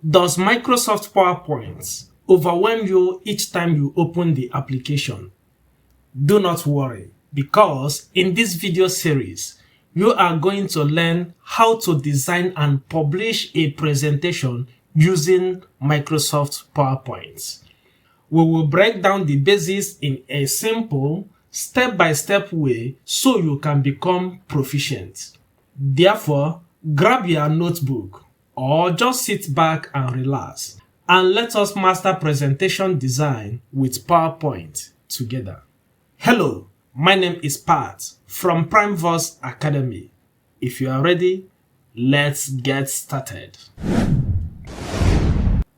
Does Microsoft PowerPoint overwhelm you each time you open the application? Do not worry, because in this video series, you are going to learn how to design and publish a presentation using Microsoft PowerPoint. We will break down the basics in a simple, step-by-step way so you can become proficient. Therefore, grab your notebook or just sit back and relax, and let us master presentation design with PowerPoint together. Hello, my name is Pat from Primevox Academy. If you are ready, let's get started.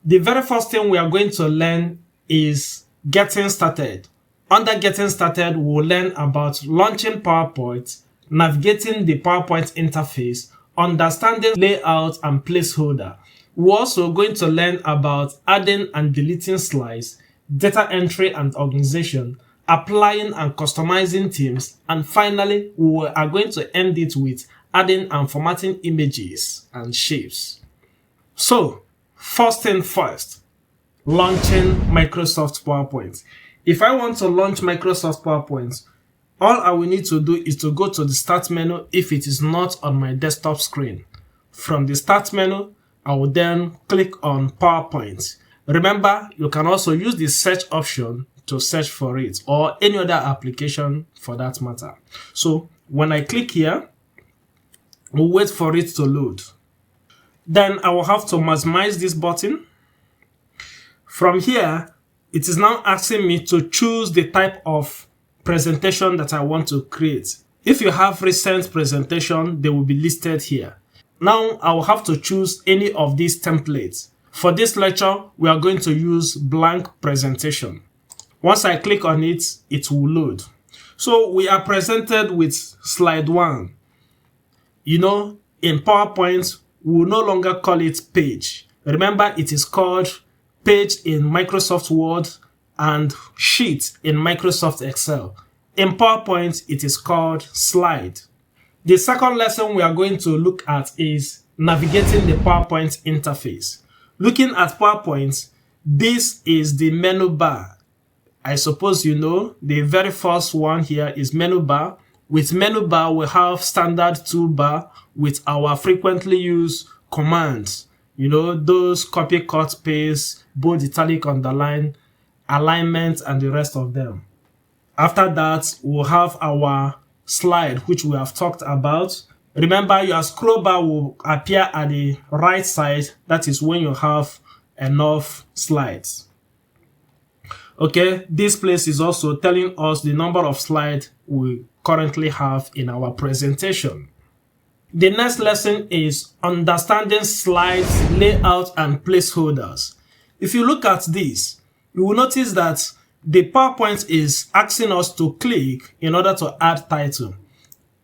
The very first thing we are going to learn is getting started. Under getting started, we'll learn about launching PowerPoint, navigating the PowerPoint interface, understanding layout and placeholder. We're also going to learn about adding and deleting slides, data entry and organization, applying and customizing themes, and finally, we are going to end it with adding and formatting images and shapes. So, first thing first, launching Microsoft PowerPoint. If I want to launch Microsoft PowerPoint, all I will need to do is to go to the Start menu if it is not on my desktop screen. From the Start menu, I will then click on PowerPoint. Remember, you can also use the search option to search for it, or any other application for that matter. So when I click here, we'll wait for it to load. Then I will have to maximize this button. From here, it is now asking me to choose the type of presentation that I want to create. If you have recent presentation, they will be listed here. Now I will have to choose any of these templates. For this lecture, we are going to use blank presentation. Once I click on it, it will load. So we are presented with slide 1. In PowerPoint, we will no longer call it page. Remember, it is called page in Microsoft Word and sheet in Microsoft Excel. In PowerPoint, it is called slide. The second lesson we are going to look at is navigating the PowerPoint interface. Looking at PowerPoint, this is the menu bar. I suppose you know the very first one here is menu bar. With menu bar, we have standard toolbar with our frequently used commands. Those copy, cut, paste, bold, italic, underline, alignment, and the rest of them. After that, we'll have our slide, which we have talked about. Remember, your scroll bar will appear at the right side. That is when you have enough slides. Okay, this place is also telling us the number of slides we currently have in our presentation. The next lesson is understanding slides, layout, and placeholders. If you look at this, you will notice that the PowerPoint is asking us to click in order to add title.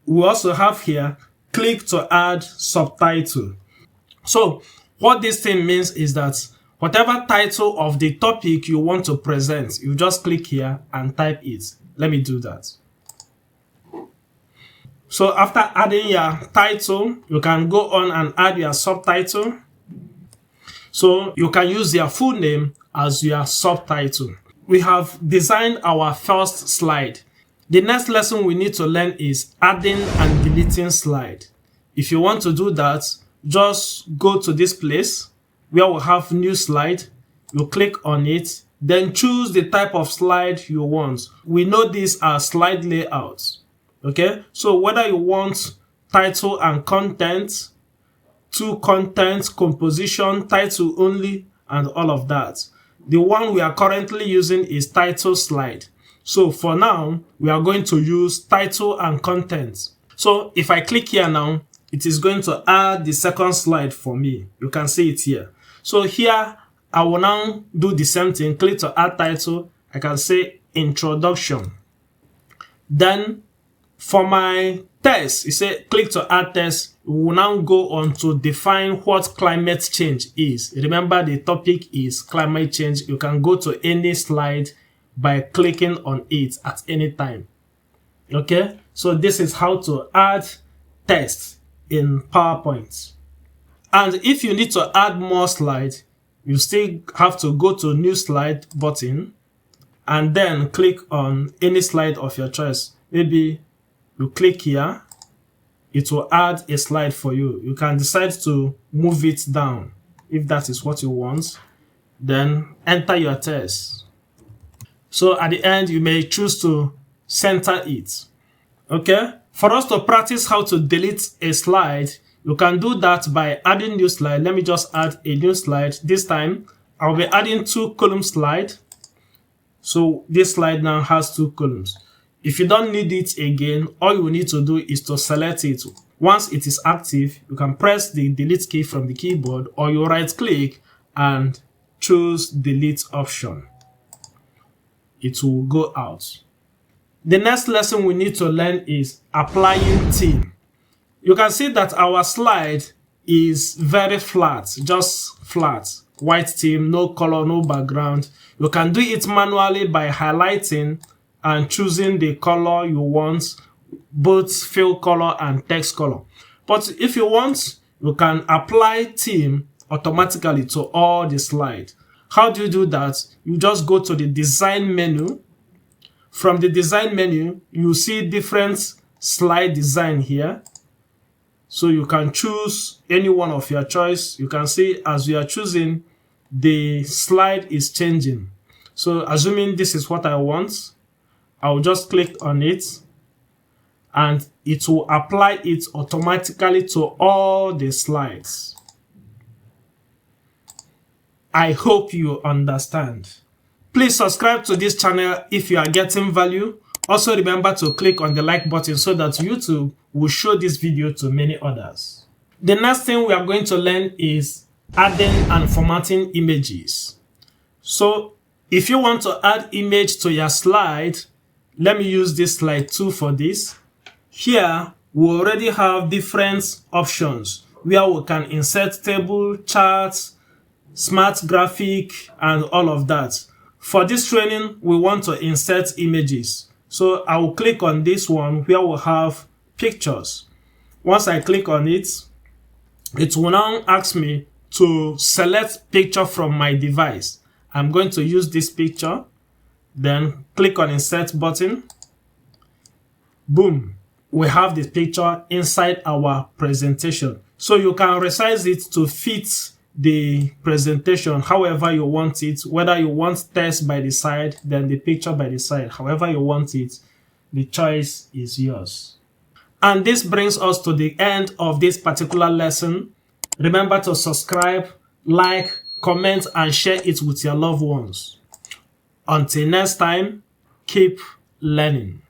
We also have here, click to add subtitle. So what this thing means is that whatever title of the topic you want to present, you just click here and type it. Let me do that. So after adding your title, you can go on and add your subtitle. So you can use your full name as your subtitle. We have designed our first slide. The next lesson we need to learn is adding and deleting slide. If you want to do that, just go to this place where we have new slide. You click on it, then choose the type of slide you want. We know these are slide layouts. Okay, so whether you want title and content, to content, composition, title only, and all of that. The one we are currently using is title slide. So for now, we are going to use title and content. So if I click here now, it is going to add the second slide for me. You can see it here. So here, I will now do the same thing. Click to add title. I can say introduction. Then for my text, you say click to add text. We will now go on to define what climate change is. Remember, the topic is climate change. You can go to any slide by clicking on it at any time. Okay, so this is how to add text in PowerPoint. And if you need to add more slides, you still have to go to New Slide button and then click on any slide of your choice. Maybe you click here, it will add a slide for you. You can decide to move it down if that is what you want. Then enter your text. So at the end, you may choose to center it. Okay? For us to practice how to delete a slide, you can do that by adding new slide. Let me just add a new slide. This time, I'll be adding 2 column slide. So this slide now has 2 columns. If you don't need it again, all you need to do is to select it. Once it is active, you can press the delete key from the keyboard, or you right click and choose delete option. It will go out. The next lesson we need to learn is applying theme. You can see that our slide is very flat, just flat, white theme, no color, no background. You can do it manually by highlighting and choosing the color you want, both fill color and text color. But if you want, you can apply theme automatically to all the slides. How do you do that? You just go to the design menu. From the design menu, you see different slide design here. So you can choose any one of your choice. You can see as you are choosing, the slide is changing. So assuming this is what I want, I'll just click on it and it will apply it automatically to all the slides. I hope you understand. Please subscribe to this channel if you are getting value. Also remember to click on the like button so that YouTube will show this video to many others. The next thing we are going to learn is adding and formatting images. So if you want to add image to your slide, let me use this slide 2 for this. Here we already have different options where we can insert table, charts, smart graphic, and all of that. For this training, we want to insert images. So I will click on this one where we have pictures. Once I click on it, it will now ask me to select picture from my device. I'm going to use this picture, then click on insert button. Boom, we have the picture inside our presentation. So you can resize it to fit the presentation however you want it, whether you want text by the side, then the picture by the side, however you want it, the choice is yours. And this brings us to the end of this particular lesson. Remember to subscribe, like, comment, and share it with your loved ones. Until next time, keep learning.